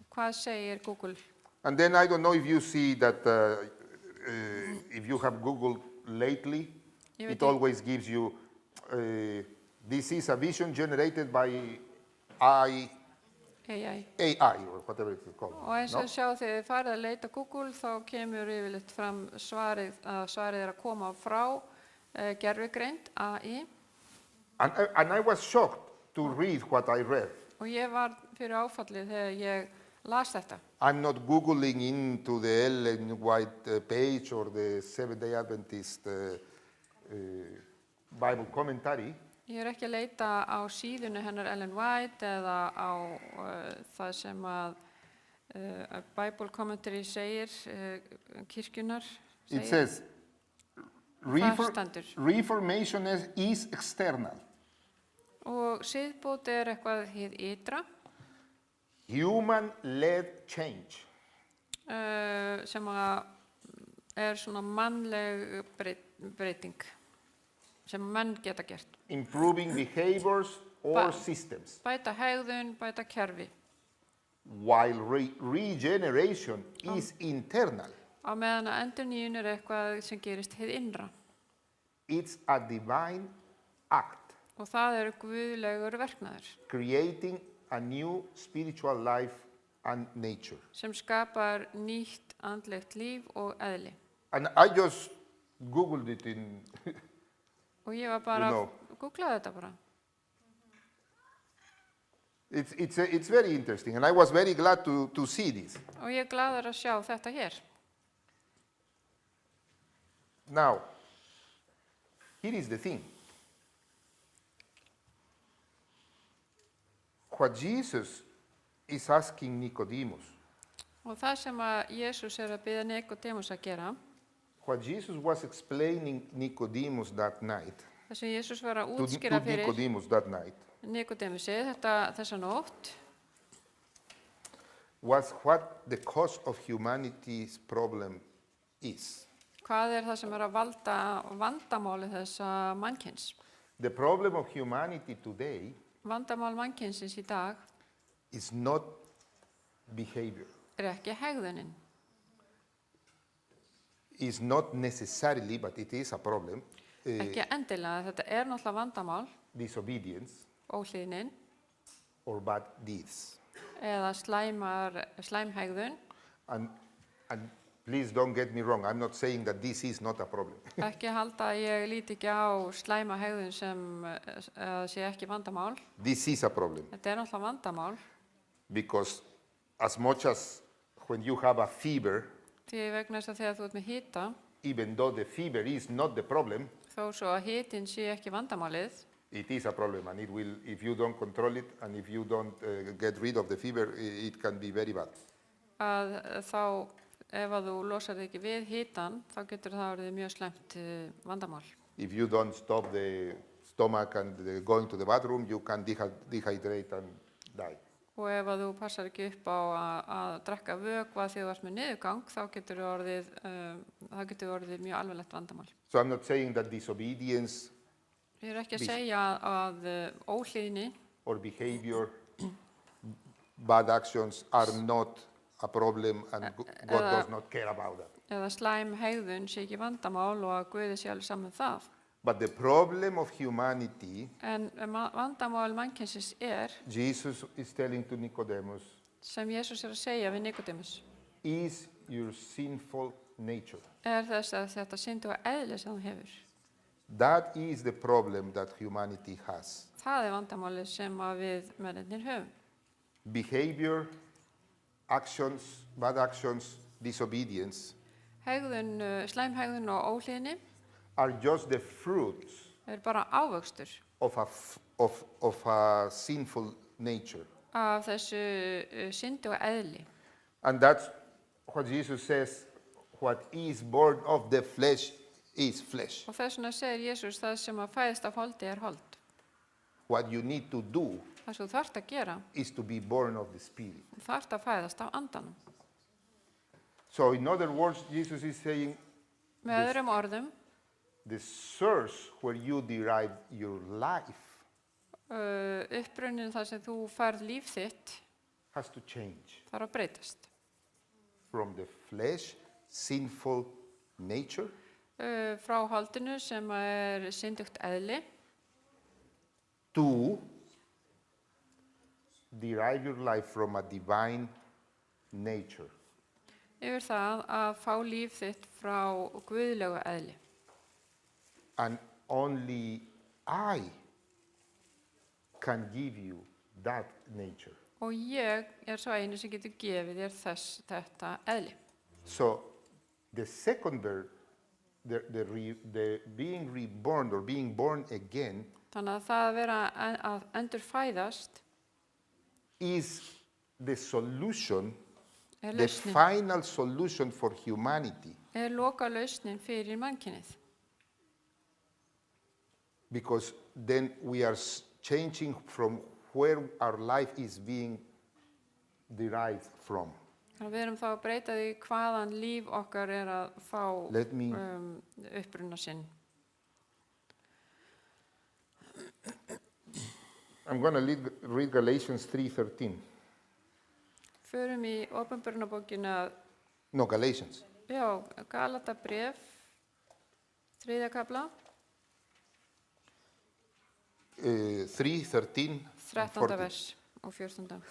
Hvað segir Google? And then I don't know if you see that if you have Googled lately, Ég it veit ekki. always gives you, this is a vision generated by AI or whatever it's called. Og eins no? og sjá þegar þið farið að leita á Google þá kemur yfirleitt fram svarið er að koma frá gervigreind AI. And I was shocked to read what I read. Og ég var fyrir áfallið þegar ég las þetta. I'm not Googling into the Ellen White page or the Seventh-day Adventist Bible commentary. Ég er ekki að leita á síðunni hennar Ellen White eða á það sem að Bible commentary segir, kirkjunar It segir. says, Þar stendur. reformation is external. Og siðbót eitthvað hið ytra Human-led change. sem að svona mannleg breyting sem menn geta gert. Improving behaviors or Ba- systems. Bæta hegðun, bæta kerfi. While regeneration is internal. Á meðan að endurnýjun eitthvað sem gerist hið innra. It's a divine act, Og það guðlegur verknaður creating a new spiritual life and nature. sem skapar nýtt andlegt líf og eðli. And I just Googled it in, Og ég var bara You að googla þetta bara. it's very interesting, and I was very glad to see this. Og ég glaður að sjá þetta hér. Now, here is the thing. What Jesus is asking Nicodemus, Og það sem að Jésús að biðja Nikodémus að gera, what Jesus was explaining Nicodemus that night, það sem Jésús var að to útskýra fyrir Nicodemus that night, Nikodémusi þessa nótt, was what the cause of humanity's problem is. hvað það sem að valda vandamáli þessa mannkyns. The problem of humanity today Vandamál mannkynsins í dag is not behavior, ekki hegðunin. is not necessarily, but it is a problem, Ekki endilega, þetta náttúrulega vandamál, disobedience óhlýðnin, or bad deeds. eða slæmhegðun. And please don't get me wrong, I'm not saying that this is not a problem. Ekki halda að ég líti ekki á slæma hegðun sem sé ekki vandamál. This is a problem Þetta náttúrulega vandamál, because as much as when you have a fever, því vegna þess að þegar þú ert með hita, even though the fever is not the problem, þó svo að hitin sé ekki vandamálið, it is a problem, and it will, if you don't control it and if you don't get rid of the fever, it can be very bad. að þá ef að þú losar þig ekki við hitan, þá getur það orðið mjög slæmt vandamál. If you don't stop the stomach and going to the bathroom, you can dehydrate and die. Og ef að þú passar ekki upp á að drekka vökva þegar þú ert með niðurgang, þá getur orðið mjög alvarlegt vandamál. So I'm not saying that disobedience Ég ekki að segja að óhlýðni or behavior, bad actions are not a problem and God does not care about that. Eða slæm hegðun sé ekki vandamál og að Guði sé alveg saman það. But the problem of humanity, En vandamál mannkynsins Jesus is telling to Nicodemus, sem Jesús að segja við Nikodemus, is your sinful nature. þess að þetta synduga eðli sem þú hefur. That is the problem that humanity has. Það vandamálið sem að við mennirnir höfum. Behavior, actions, bad actions, disobedience Hegðun, slæm hegðun og óhlýðni are just the fruits bara ávöxtur of a sinful nature. af þessu synduga eðli. And that's what Jesus says, what is born of the flesh is flesh. Og þess vegna segir Jesús það sem að fæðist af holdi hold. What you need to do Það sem þú þarft að gera, is to be born of the Spirit. þú þarft að fæðast af andanum. So in other words, Jesus is saying Með öðrum orðum, the source where you derive your life upprunnin þar sem þú færð líf þitt has to change þarf að breytast. from the flesh, sinful nature, Frá holdinu sem syndugt eðli to derive your life from a divine nature. yfir það að fá líf þitt frá guðlegu eðli. And only I can give you that nature. Og ég svo einu sem getur gefið þér þetta eðli. So the second verb, the being reborn or being born again, Þannig að það að vera að endurfæðast is the solution, the lausnin, final solution for humanity. loka lausnin fyrir mannkynið. Because then we are changing from where our life is being derived from. Þannig að við erum þá að breyta því hvaðan líf okkar að fá Let me- uppruna sinn. I'm going to read Galatians 3:13. Förum í Opinberunarbókina, No, Galatians. Galatabréf, 3. kafla, 3:13. 13. vers og 14.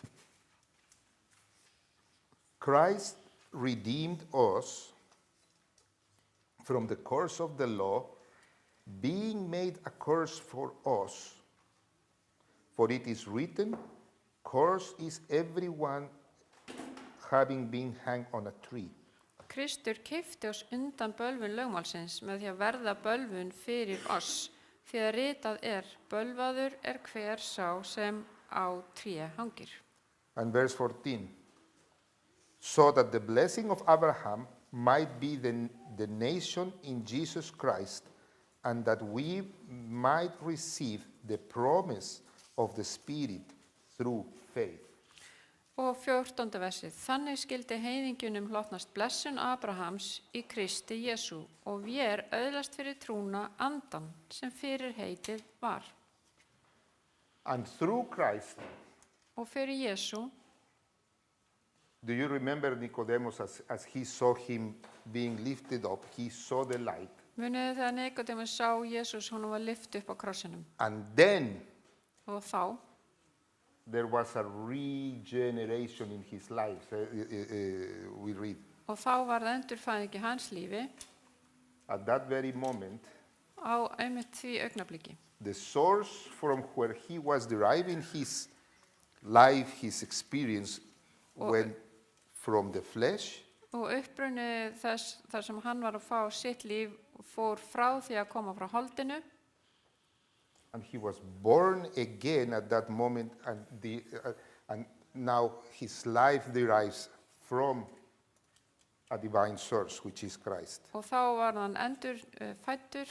Christ redeemed us from the curse of the law, being made a curse for us. For it is written, cursed is everyone having been hanged on a tree. Kristur keypti oss undan bölvun lögmálsins með því að verða bölvun fyrir oss, því að ritað bölvaður hver sá sem á tré hangir. And verse 14. So that the blessing of Abraham might be the nation in Jesus Christ, and that we might receive the promise of the Spirit through faith. Og 14. versið. Þannig skildi heiðingjunum hlotnast blessun Abrahams í Kristi Jesú og vér öðlast fyrir trúna andan sem fyrir heitið var. And through Christ, Og fyrir Jesú, do you remember Nicodemus as he saw him being lifted up, he saw the light, munið þegar Nikodemus sá Jesús, hún var lyft upp á krossinum. and then Og þá there was a regeneration in his life, we read. Og þá var það endurfæðing í hans lífi At that very moment, á einmitt því augnabliki. the source from where he was deriving his life, his experience, went from the flesh Og uppruni þess þar sem hann var að fá sitt líf fór frá því að koma frá holdinu and he was born again at that moment, and now his life derives from a divine source, which is Christ. og þá var hann fæddur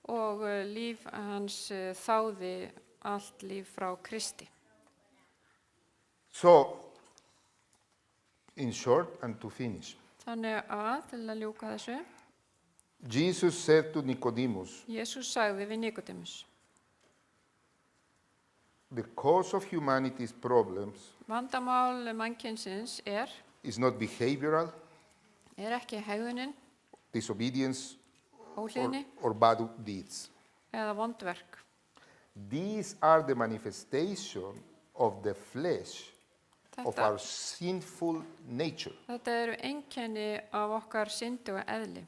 og líf hans þáði allt líf frá Kristi. So, in short, and to finish, Þannig að, til að ljúka þessu, Jesus said to Nicodemus, Jesús sagði við Nikodemus, the cause of humanity's problems Vandamál mannkynsins is not behavioral, ekki hegðunin, disobedience, óhlýðni or bad deeds. eða vondverk. These are the manifestation of the flesh of Þetta, our sinful nature. þetta eru einkenni af okkar synduga eðli.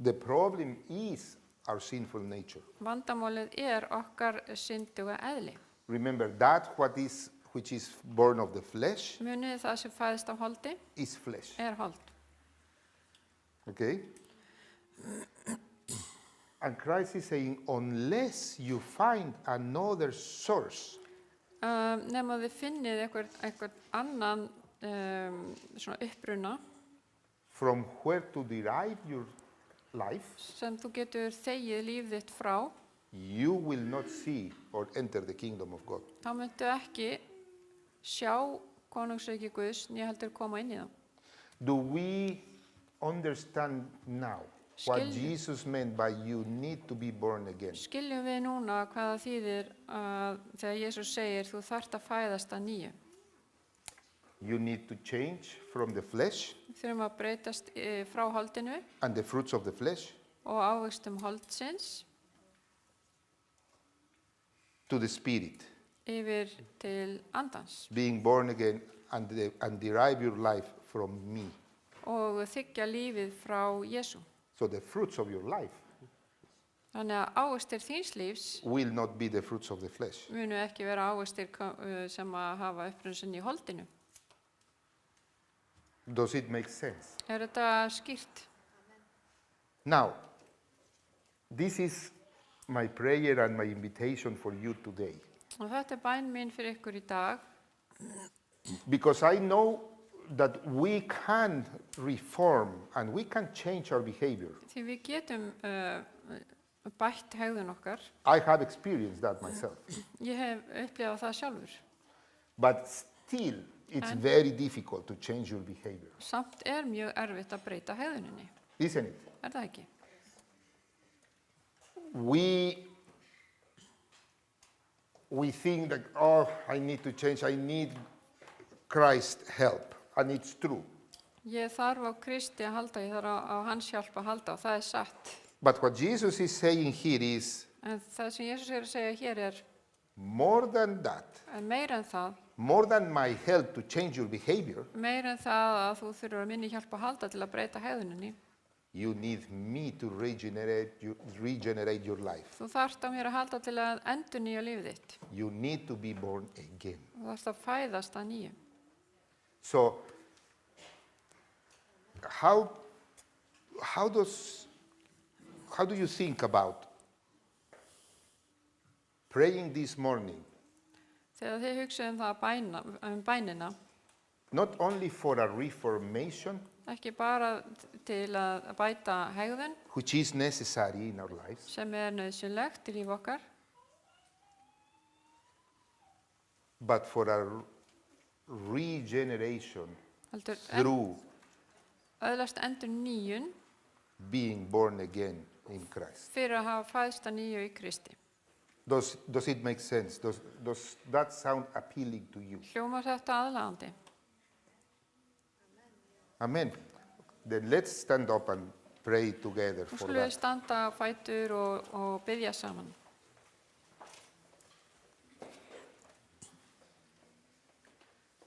The problem is our sinful nature. Vandamálið okkar synduga eðli. Remember that which is born of the flesh Munið það sem fæðist af holdi is flesh. hold. Okay? And Christ is saying, unless you find another source Nema þið finnið eitthvað annan svona uppruna from where to derive your life, sem þú getur þegið líf þitt frá, you will not see or enter the kingdom of God. þá myndu ekki sjá konungsríki Guðs né heldur koma inn í það. Do we understand now what Skilju. Jesus meant by you need to be born again? Skiljum við núna hvað það þýðir þegar Jesús segir þú þarft að fæðast að nýju. You need to change from the flesh Við þurfum að breytast frá holdinu and the fruits of the flesh og ávöxtum holdsins to the spirit, yfir til andans being born again and derive your life from me. og þiggja lífið frá Jesú. So the fruits of your life Þannig að ávöxtir þíns lífs will not be the fruits of the flesh. munu ekki vera ávöxtir sem að hafa uppruna sinn í holdinu. Does it make sense? Þetta skýrt? Now, this is my prayer and my invitation for you today. Og þetta bæn mín fyrir ykkur í dag, Because I know that we can reform and we can change our behavior. því við getum bætt hegðun okkar. I have experienced that myself. Ég hef upplifað það sjálfur. But still, it's And- very difficult to change your behavior. Samt mjög erfitt að breyta hegðuninni. Isn't it? Það ekki? We think that, oh, I need to change, I need Christ's help. And it's true. Ég þarf á Kristi að halda, ég þarf á hans hjálp að halda og það satt. But what Jesus is saying here is En það sem Jesús að segja hér more than that, meira en það, more than my help to change your behavior, meira en það að þú þurfur að minni hjálp að halda til að breyta hegðuninni. you need me to regenerate your life. Þú þarft á mér að halda til að endurnýja lífið þitt. You need to be born again. Þú þarft að fæðast að nýju. So, how do you think about praying this morning, Þegar þið hugsaðu það bænina, not only for a reformation, ekki bara til að bæta hegðun which is necessary in our lives, sem nauðsynlegt í líf okkar, but for a regeneration heldur through öðlast endur nýjun being born again in Christ. fyrir að hafa fæðst að nýju í Kristi. Does it make sense? Does that sound appealing to you? Hljómar þetta aðlaðandi? Amen. Then let's stand up and pray together Nú for skulum við that. standa á fætur og biðja saman.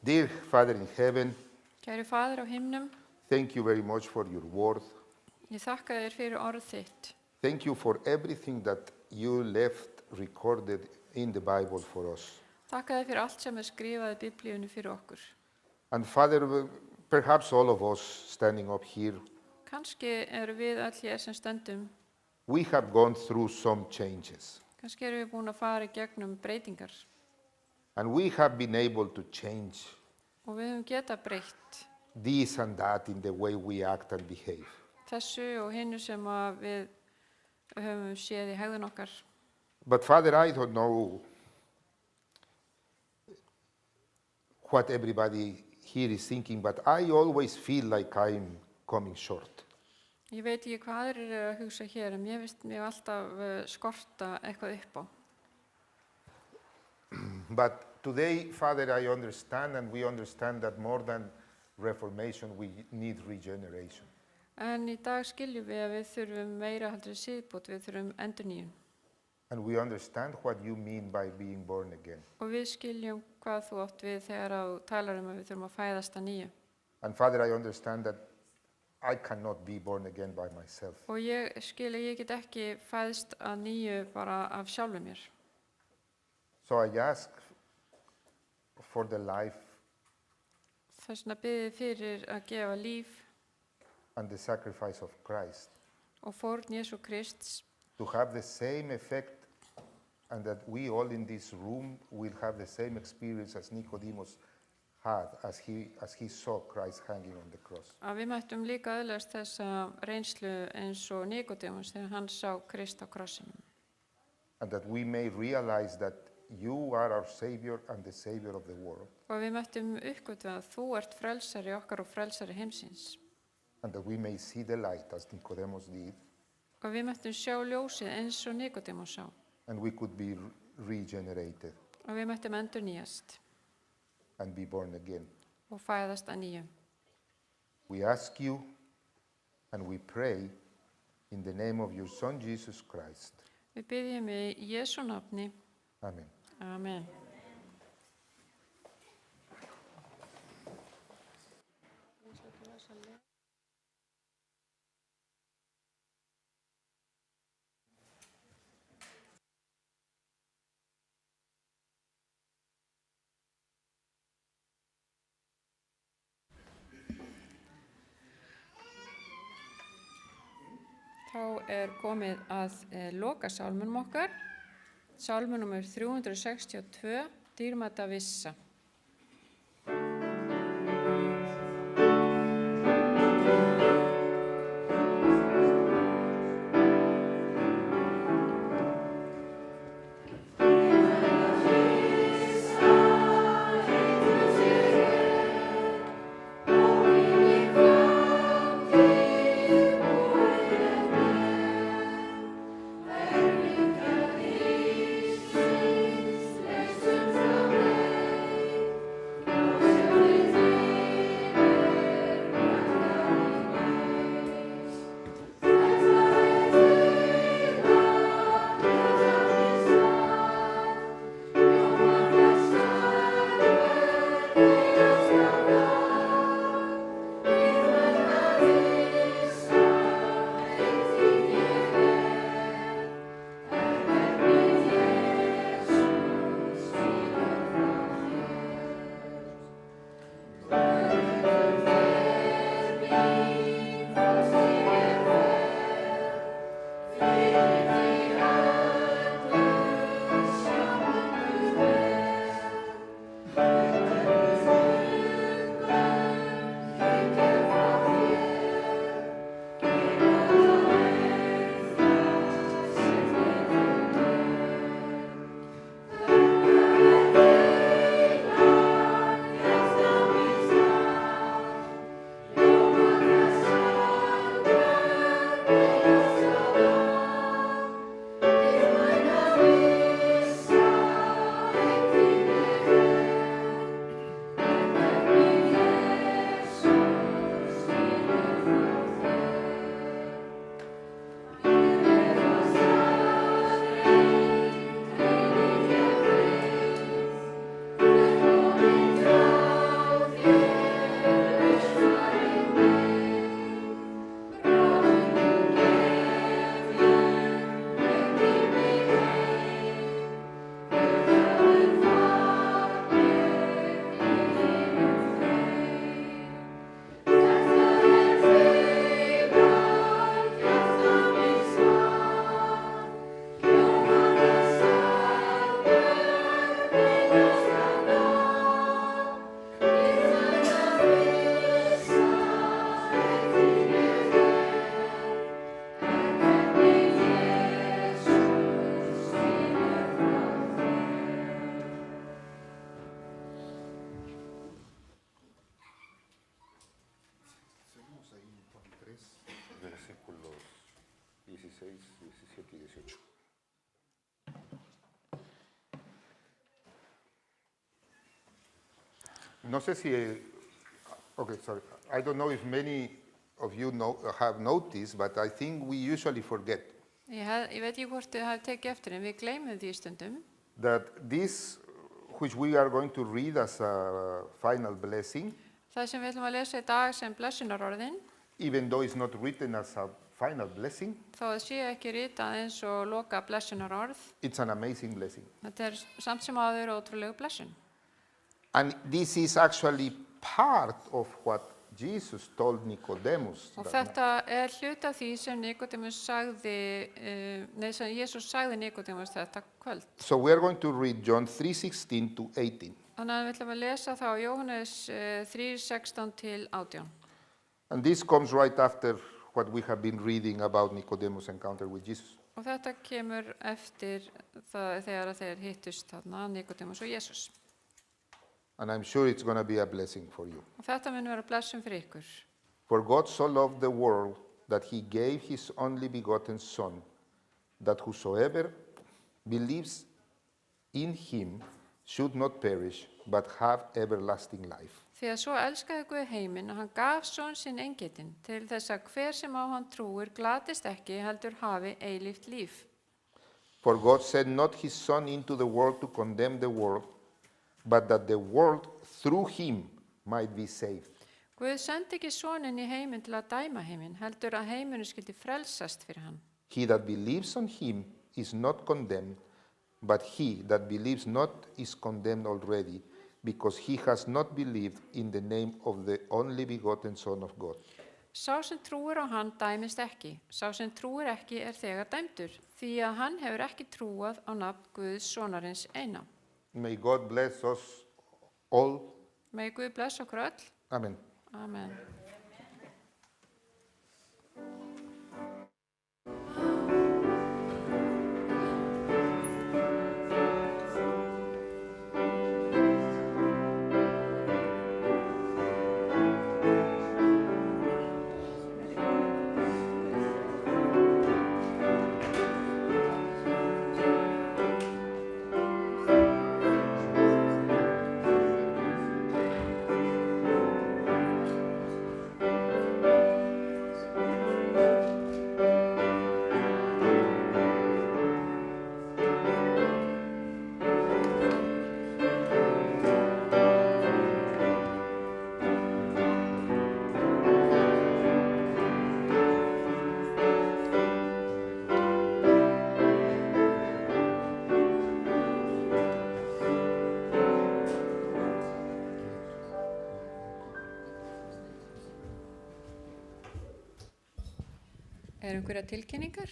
Dear Father in heaven, Kæri Faðir á himnum, thank you very much for your word. ég þakka þér fyrir orð þitt. Thank you for everything that you left recorded in the Bible for us. Þakka þér fyrir allt sem skrifað í Biblíunni fyrir okkur. And Father, perhaps all of us standing up here, Kannski við öll hér sem stöndum, we have gone through some changes. kannski við búin að fara í gegnum breytingar And we have been able to change og við höfum getað breytt this and that in the way we act and behave. þessu og hinnu sem að við höfum séð í hegðun okkar. But Father, I don't know what everybody here is thinking, but I always feel like I'm coming short. Ég veit ekki hvað aðrir eru að hugsa hér, en mér finnst mér alltaf skorta eitthvað upp á. But today, Father, I understand, and we understand that more than reformation, we need regeneration. En í dag skiljum við að við þurfum meira heldur en siðbót, við þurfum endurnýjun. And we understand what you mean by being born again. Og við skiljum hvað þú átt við þegar þú talar að við þurfum að fæðast að nýju. And Father, I understand that I cannot be born again by myself. Og ég skil að ég get ekki fæðst að nýju bara af sjálfu mér. So I ask for the life Þess vegna biðið fyrir að gefa líf and the sacrifice of Christ og fórn Jesú Krists to have the same effect, and that we all in this room will have the same experience as Nicodemus had as he saw Christ hanging on the cross. að við mættum líka öðlast þessa reynslu eins og Nikodémus þegar hann sá Krist á krossinum. And that we may realize that you are our Savior and the Savior of the world. Og við mættum uppgötva að þú ert frelsari okkar og frelsari heimsins. And that we may see the light as Nicodemus did, Og við mættum sjá ljósið eins og Nikodémus sá. and we could be regenerated Og við mættum endurnýjast and be born again. og fæðast að nýju. We ask you and we pray in the name of your Son Jesus Christ. Við biðjum í Jesú nafni. Amen. Amen. Þá komið að lokasálmunum okkar. Sálmun númer 362, Dýrmæta vissa. Versículos 16, 17 y 18. no sé si, okay, sorry. I don't know if many of you have noticed, but I think we usually forget Ég veit ekki hvort þið hafið tekið eftir en við gleymum því stundum that this, which we are going to read as a final blessing, það sem við ætlum að lesa í dag sem blessunarorðin even though it's not written as a final blessing, þó það sé ekki ritað eins og loka blessunarorð it's an amazing blessing. þetta samt sem áður ótrúlegu blessun And this is actually part of what Jesus told Nicodemus. og that þetta hluti af því sem Nikodemus sagði sem Jesús sagði Nikodemus þetta kvöld So we are going to read John 3:16 to 18. þannig að við ætlum að lesa þá Jóhannes 3:16 til 18 And this comes right after what we have been reading about Nicodemus' encounter with Jesus. og þetta kemur eftir það þegar þeir hittust þarna Nikodemus og Jesús And I'm sure it's going to be a blessing for you. og þetta mun vera blessun fyrir ykkur For God so loved the world that he gave his only begotten Son, that whosoever believes in him should not perish, but have everlasting life. Því að svo elskaði Guð heiminn að hann gaf son sinn eingetinn til þess að hver sem á hann trúir glatist ekki heldur hafi eilíft líf. For God sent not his Son into the world to condemn the world, but that the world through him might be saved. Guð sendi ekki soninn í heiminn til að dæma heiminn, heldur að heiminu skyldi frelsast fyrir hann. He that believes on him is not condemned, but he that believes not is condemned already, because he has not believed in the name of the only begotten Son of God. Sá sem trúir á hann dæmist ekki. Sá sem trúir ekki þegar dæmdur, því að hann hefur ekki trúað á nafn Guðs sonarins eina. May God bless us all. Megi Guð blessa okkur öll. Amen. Amen. Einhverjar tilkynningar?